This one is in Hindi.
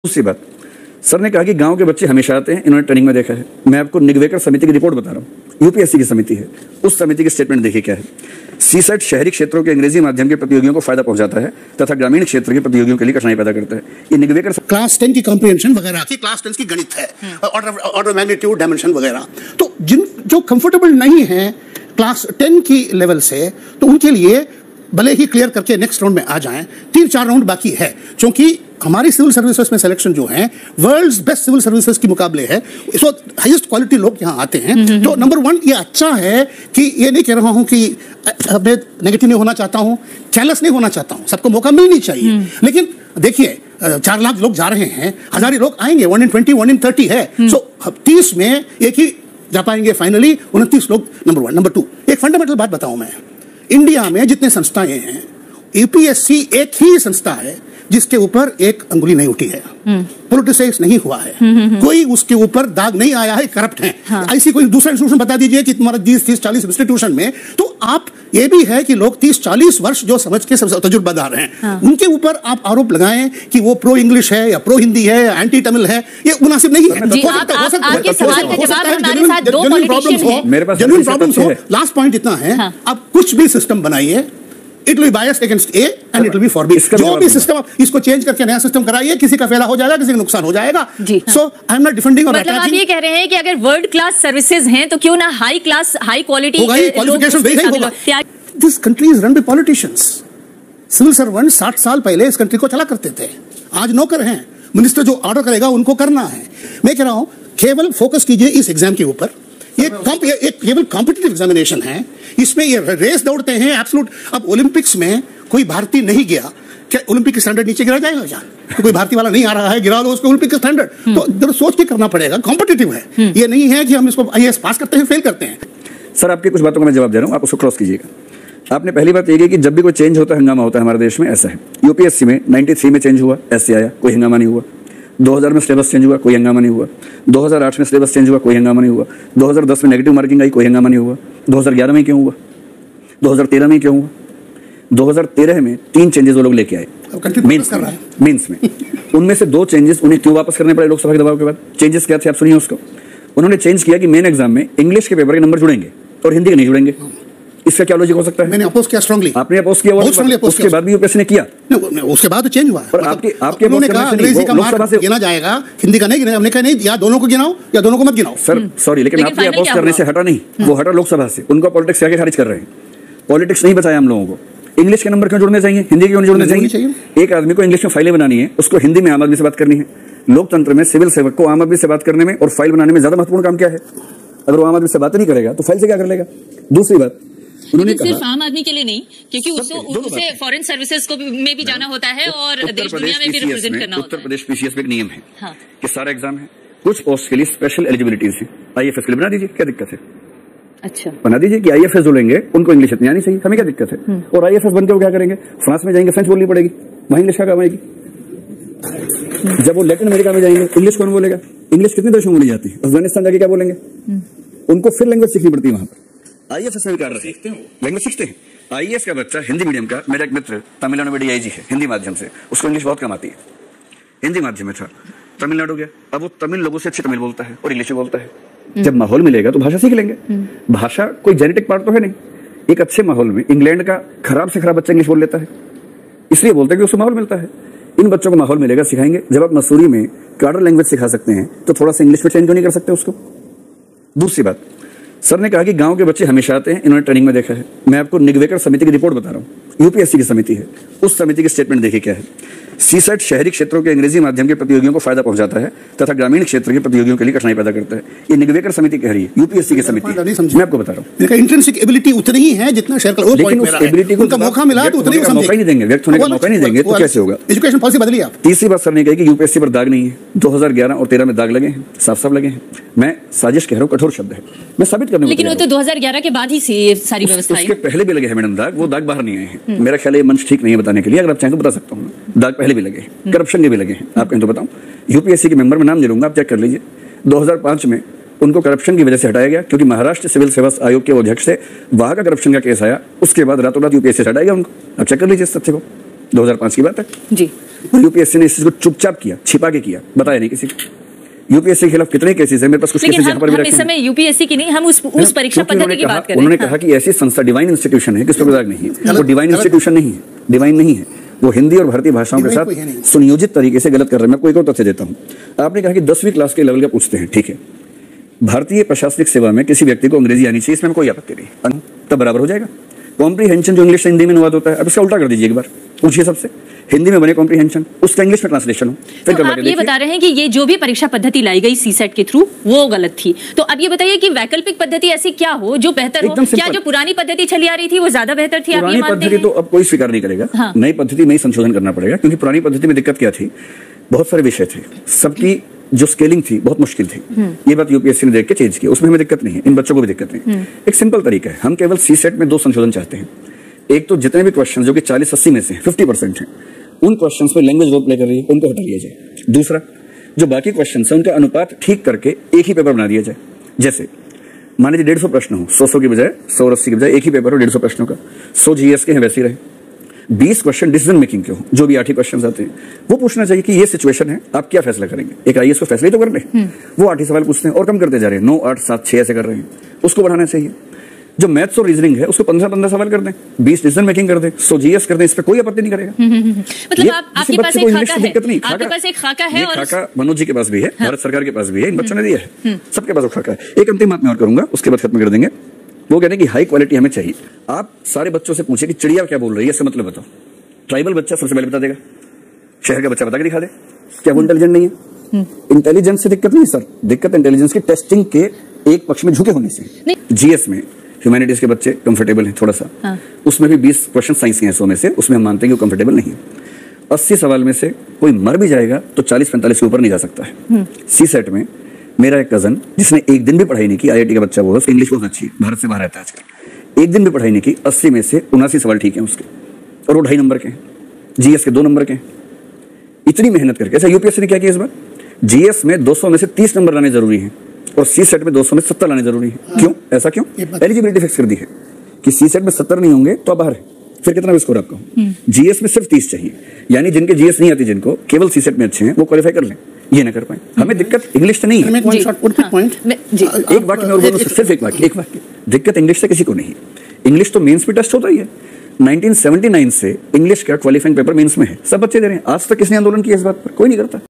दूसरी बात, सर ने कहा कि गांव के बच्चे हमेशा आते हैं, इन्होंने ट्रेनिंग में देखा है। मैं आपको निगवेकर समिति की रिपोर्ट बता रहा हूँ, यूपीएससी की समिति है, उस समिति की स्टेटमेंट देखिए क्या है। सीसेट शहरी क्षेत्रों के अंग्रेजी माध्यम के प्रतियोगियों को फायदा पहुंचाता है तथा ग्रामीण क्षेत्र के प्रतियोगियों के लिए कठिनाई पैदा करता है। ये निगवेकर क्लास 10 की कॉम्प्रिहेंशन वगैरह की, क्लास 10 की गणित है, ऑर्डर मैग्नीट्यूड डायमेंशन वगैरह, तो जो कंफर्टेबल नहीं है क्लास 10 की लेवल से, तो उनके लिए भले ही क्लियर करके नेक्स्ट राउंड में आ जाएं, 3-4 राउंड बाकी है। क्योंकि हमारी सिविल सर्विसेज में सिलेक्शन जो है वर्ल्ड्स बेस्ट सिविल सर्विसेज के मुकाबले है, इस वक्त हाईएस्ट क्वालिटी लोग यहाँ आते हैं। तो नंबर 1 ये अच्छा है कि ये नहीं कह रहा हूँ कि मैं नेगेटिव नहीं होना चाहता हूँ, कैरलेस नहीं होना चाहता हूँ, सबको मौका मिलनी चाहिए। लेकिन देखिए 4 लाख लोग जा रहे हैं, 1000 लोग आएंगे, 1 in 20, 1 in 30 है। सो 30 में एक ही जा पाएंगे फाइनली, 29 लोग। नंबर 1। नंबर 2, एक फंडामेंटल बात बताऊं मैं, इंडिया में जितने संस्थाएं हैं, यूपीएससी एक ही संस्था है जिसके ऊपर एक अंगुली नहीं उठी है, पॉलिटिसाइज नहीं हुआ है, कोई उसके ऊपर दाग नहीं आया है करप्ट है। ऐसी कोई दूसरा इंस्टीट्यूशन बता दीजिए कि तुम्हारा 20-30-40 इंस्टीट्यूशन में, तो आप ये भी है कि लोग 30-40 वर्ष जो समझ के सबसे तजुर्बादार हैं, उनके ऊपर आप आरोप लगाएं कि वो प्रो इंग्लिश है या प्रो हिंदी है या एंटी तमिल है, ये मुनासिब नहीं है। जेन्युइन प्रॉब्लम्स हो। लास्ट पॉइंट इतना है, आप कुछ भी सिस्टम बनाइए, it will be biased against A and it will be for B. जो भी सिस्टम आप इसको चेंज करके नया सिस्टम कराइए, किसी का फायदा हो जाएगा, किसी का नुकसान हो जाएगा। सो आई एम नॉट डिफेंडिंग और मतलब आप ये कह रहे हैं कि अगर वर्ल्ड क्लास सर्विसेज हैं तो क्यों ना high class high quality qualification भी होगा। This country is run by politicians. Civil servant 60 साल पहले इस कंट्री को चला करते थे, आज नौकर हैं। मिनिस्टर जो ऑर्डर करेगा उनको करना है। मैं कह रहा हूं केवल फोकस कीजिए इस एग्जाम के ऊपर। ये केवल कॉम्पिटिटिव एग्जामिनेशन है, इसमें ये रेस दौड़ते हैं एब्सोल्यूट। अब ओलंपिक्स में कोई भारतीय नहीं गया, क्या ओलंपिक के स्टैंडर्ड नीचे गिरा जाएगा क्या? तो कोई भारतीय वाला नहीं आ रहा है, गिरा दो उसको ओलंपिक का स्टैंडर्ड। तो जरा सोच के करना पड़ेगा, कॉम्पिटिटिव है, ये नहीं है कि हम इसको आईएएस पास करते हैं फेल करते हैं। सर आपकी कुछ बातों का मैं जवाब दे रहा हूँ, आप उसको क्रॉस कीजिएगा। आपने पहली बात ये की कि जब भी कोई चेंज होता है हंगामा होता है हमारे देश में, ऐसा है। यूपीएससी में 93 में चेंज हुआ, ऐसे आया, कोई हंगामा नहीं हुआ। 2000 में सिलेबस चेंज हुआ, कोई हंगामा नहीं हुआ। 2008 में सिलेबस चेंज हुआ, कोई हंगामा नहीं हुआ। 2010 में नेगेटिव मार्किंग आई, कोई हंगामा नहीं हुआ। 2011 में क्यों हुआ? 2013 में क्यों हुआ? 2013 में 3 चेंजेस वो लोग लेके आए मेंस में। उनमें से 2 चेंजेस उन्हें क्यों वापस करने पड़े लोकसभा के दबाव के बाद? चेंजेस क्या थे आप सुनिए उसको। उन्होंने चेंज किया कि मेन एग्जाम में इंग्लिश के पेपर के नंबर जुड़ेंगे और हिंदी के नहीं जुड़ेंगे। इसका क्या लॉजिक हो सकता है? मैंने अपोज किया स्ट्रांगली। आपने अपोज किया, उसके बाद भी यूपीएससी ने किया, उसके बाद चेंज हुआ। और आपके उन्होंने कहा अंग्रेजी का मार्क गिना जाएगा, हिंदी का नहीं गिना। हमने कहा नहीं, या दोनों को गिनाओ या दोनों को मत गिनाओ। सर सॉरी, लेकिन आपने अपोज करने से हटा नहीं, वो हटा लोकसभा से। उनका पॉलिटिक्स क्या खारिज कर रहे हैं। पॉलिटिक्स नहीं बचाया हम लोगों को। इंग्लिश के नंबर क्यों जुड़ने चाहिए, हिंदी क्यों जुड़ने चाहिए? एक आदमी को इंग्लिश में फाइलें बनानी है, उसको हिंदी में आम आदमी से बात करनी है। लोकतंत्र में सिविल सेवक को आम आदमी से बात करने में और फाइल बनाने में ज्यादा महत्वपूर्ण काम क्या है? अगर वो आम आदमी से बात नहीं करेगा तो फाइल से क्या कर लेगा? दूसरी बात, उन्होंने कहा सिर्फ आम आदमी के लिए नहीं, क्योंकि उसे फॉरेन सर्विसेज को में भी जाना होता है और देश दुनिया में भी रिप्रेजेंट करना होता है। उत्तर प्रदेश पीसीएस में एक नियम है कि सारा एग्जाम है, कुछ पोस्ट के लिए स्पेशल एलिजिबिलिटीज है। आईएफएस के लिए बना दीजिए, क्या दिक्कत है? अच्छा, बना दीजिए कि आईएफएस जो लेंगे उनको इंग्लिश इतनी आनी चाहिए, हमें क्या दिक्कत है? और आईएफएस बनकर वो क्या करेंगे? फ्रांस में जाएंगे, फ्रेंच बोलनी पड़ेगी, वहीं इंग्लिश का काम आएगी। जब वो लैटिन अमेरिका में जाएंगे, इंग्लिश कौन बोलेगा? इंग्लिश कितने देशों में बोली जाती है? अफगानिस्तान जाके क्या बोलेंगे? उनको फिर लैंग्वेज सीखनी पड़ती है वहां पर। आईएफएस में भी कर रहे हैं, लैंग्वेज सीखते हैं। आईएएस का बच्चा हिंदी मीडियम का, मेरा एक मित्र तमिलनाडु में डीआईजी है हिंदी माध्यम से, उसको इंग्लिश बहुत कम आती है, हिंदी माध्यम में था, तमिलनाडु गया, अब वो तमिल लोगों से अच्छी तमिल बोलता है और इंग्लिश भी बोलता है। जब माहौल मिलेगा तो भाषा सीख लेंगे। भाषा कोई जेनेटिक पार्ट तो है नहीं। एक अच्छे माहौल में इंग्लैंड का खराब से खराब बच्चा इंग्लिश बोल लेता है, इसलिए बोलते हैं कि उसको माहौल मिलता है। इन बच्चों को माहौल मिलेगा, सिखाएंगे। जब आप मसूरी में कार्डर लैंग्वेज सिखा सकते हैं तो थोड़ा सा इंग्लिश में चेंज नहीं कर सकते उसको? दूसरी बात, सर ने कहा कि गांव के बच्चे हमेशा आते हैं, इन्होंने ट्रेनिंग में देखा है। मैं आपको निगवेकर समिति की रिपोर्ट बता रहा हूँ, यूपीएससी की समिति है, उस समिति की स्टेटमेंट देखिए क्या है। सीसेट शहरी क्षेत्रों के अंग्रेजी माध्यम के प्रतियोगियों को फायदा पहुंचाता है तथा ग्रामीण क्षेत्र के प्रतियोगियों के लिए कठिनाई पैदा करता है। ये निगवेकर समिति कह रही है, यूपीएससी की समिति। मैं आपको बता रहा हूँ, इंट्रिंसिक एबिलिटी उतनी ही है जितना शेयर कर, लेकिन उस एबिलिटी को मौका मिला तो उतनी मौका नहीं देंगे, व्यक्त होने का मौका नहीं देंगे तो कैसे होगा? एजुकेशन पॉलिसी बदली आप। तीसरी बात सर ने कही कि यूपीएससी पर दाग नहीं है। 2011 और 13 में दाग लगे हैं, साफ साफ लगे हैं। मैं साजिश कह रहा हूँ, कठोर शब्द है, मैं साबित करने। लेकिन वो तो 2011 के बाद ही सारी व्यवस्था, उसके पहले भी लगे हैं मैडम दाग, वो दाग बाहर नहीं आए हैं। मेरा ख्याल है मंच ठीक नहीं है बताने के लिए, अगर आप चाहें तो बता सकता हूँ। दाग पहले भी लगे हैं, करप्शन के भी लगे हैं। आप कहें तो बताऊं, यूपीएससी के मेंबर में नाम दे लूंगा, आप चेक कर लीजिए। 2005 में उनको करप्शन की वजह से हटाया गया, क्योंकि महाराष्ट्र सिविल सेवा आयोग के अध्यक्ष से वहां का करप्शन का केस आया। उसके बाद रातों रात यूपीएससी से हटाया गया उनको। आप चेक कर लीजिए इस तथ्य को, 2005 की बात है जी। और यूपीएससी ने इस चीज को चुपचाप किया, छिपा के किया, बताया नहीं किसी को। यूपीएससी के खिलाफ कितने केसेस है मेरे पास, कुछ केसेस यहाँ पर भी रखे हैं। इस समय यूपीएससी की नहीं, हम उस परीक्षा पद्धति की बात कर रहे हैं। उन्होंने कहा कि ऐसी संस्था डिवाइन इंस्टीट्यूशन है, किसको मजाक नहीं है, वो डिवाइन इंस्टीट्यूशन नहीं है, डिवाइन नहीं है, वो हिंदी और भारतीय भाषाओं के साथ सुनियोजित तरीके से गलत कर रहे हैं। मैं आपको एक और तथ्य देता हूँ। आपने कहा कि 10वीं क्लास के लेवल का पूछते हैं, ठीक है, भारतीय प्रशासनिक सेवा में किसी व्यक्ति को अंग्रेजी आनी चाहिए, इसमें कोई आपत्ति नहीं, तब बराबर हो जाएगा। कॉम्प्रीहेंशन जो इंग्लिश से हिंदी में अनुवाद होता है, अब इसका उल्टा कर दीजिए एक बार, पूछिए सबसे, हिंदी में बने कॉम्प्रीहेंशन, उसका इंग्लिश में ट्रांसलेशन हो। तो आप ये बता रहे हैं कि ये जो भी परीक्षा पद्धति लाई गई सीसेट के थ्रू वो गलत थी, तो अब ये बताइए कि वैकल्पिक पद्धति ऐसी क्या हो जो बेहतर हो? क्या जो पुरानी पद्धति चली आ रही थी वो ज्यादा बेहतर थी? पुरानी पद्धति तो अब कोई स्वीकार नहीं करेगा, नई पद्धति में ही संशोधन करना पड़ेगा, क्योंकि पुरानी पद्धति में दिक्कत क्या थी, बहुत सारे विषय थे, सबकी जो स्केलिंग थी बहुत मुश्किल थी। ये बात यूपीएससी ने देख के चेंज किया, उसमें हमें दिक्कत नहीं है, इन बच्चों को भी दिक्कत नहीं। एक सिंपल तरीका है, हम केवल सीसेट में 2 संशोधन चाहते हैं। एक तो जितने भी क्वेश्चन जो कि 40-80 में से 50% हैं, उन क्वेश्चंस में लैंग्वेज रोल प्ले कर रही है, उनको हटा लिया जाए। दूसरा, जो बाकी क्वेश्चंस है उनका अनुपात ठीक करके एक ही पेपर बना दिया जाए। जैसे मान लीजिए 150 प्रश्न हो, 100 की बजाय 180 की बजाय एक ही पेपर हो 150 प्रश्नों का, 100 जीएस के हैं वैसे ही रहे। 20 क्वेश्चन डिसीजन मेकिंग के हो, जो भी 8 ही क्वेश्चन आते हैं वो पूछना चाहिए कि ये सिचुएशन है, आप क्या फैसला करेंगे। एक आईएएस को फैसले तो कर ले, वो 8 ही सवाल पूछते हैं और कम करते जा रहे हैं, 9, 8, 7, 6 ऐसे कर रहे हैं, उसको बढ़ाना चाहिए। जो मैथ्स और रीजनिंग है उसको 15-15 सवाल कर दें, 20 डिसीजन मेकिंग कर दें, 100 जीएस कर दें, इस पे कोई आपत्ति नहीं करेगा। मतलब आपके पास एक खाका है, आपके पास एक खाका है, और खाका मनोज जी के पास भी है, भारत सरकार के पास भी है, इन बच्चों ने दिया है, सबके पास वो खाका है। एक अंतिम बात मैं और करूंगा, उसके बाद खत्म कर देंगे। वो कहते हैं कि हाई क्वालिटी हमें चाहिए। आप सारे बच्चों से पूछे कि चिड़िया क्या बोल रही है, इससे मतलब बताओ। ट्राइबल बच्चा सबसे पहले बता देगा, शहर का बच्चा बता के दिखा दे, क्या वो इंटेलिजेंट नहीं है? इंटेलिजेंस से दिक्कत नहीं सर, दिक्कत इंटेलिजेंस की टेस्टिंग के एक पक्ष में झुके होने से। जीएस में ह्यूमैनिटीज के बच्चे कंफर्टेबल हैं थोड़ा सा, उसमें भी 20 क्वेश्चन साइंस के हैं 100 में से, उसमें हम मानते हैं कि वो कंफर्टेबल नहीं है। 80 सवाल में से कोई मर भी जाएगा तो 40-45 के ऊपर नहीं जा सकता है। सीसेट में मेरा एक कजन जिसने एक दिन भी पढ़ाई नहीं की, आईआईटी का बच्चा, वो है, इंग्लिश बहुत अच्छी है, भारत से बाहर रहता है आजकल, एक दिन भी पढ़ाई नहीं की, 80 में से 79 सवाल ठीक है उसके, और वो 2.5 नंबर के हैं, जीएस के 2 नंबर के हैं। इतनी मेहनत करके, ऐसा यूपीएससी ने क्या किया इस बार, जीएस में 200 में से 30 नंबर लाने जरूरी है और सीसेट में 200 में 70 लाने जरूरी है। क्यों, ऐसा क्यों? एलिजिबिलिटी फिक्स कर दी है कि सीसेट में 70 नहीं होंगे तो आप बाहर है, फिर कितना स्कोर आपका हो। जीएस में सिर्फ 30 चाहिए, यानी जिनके जीएस नहीं आती, जिनको केवल सीसेट में अच्छे हैं, वो क्वालिफाई कर लें, ये ना कर पाए। हमें दिक्कत इंग्लिश से नहीं है। एक वाक्य में और बोलूं, सिर्फ एक वाक्य, दिक्कत इंग्लिश से किसी को नहीं। इंग्लिश तो मेंस पे टेस्ट होता ही है, 1979 से इंग्लिश का क्वालिफाइंग पेपर मेंस में है, सब बच्चे दे रहे हैं। आज तक किसने आंदोलन किया इस बात पर? कोई नहीं करता।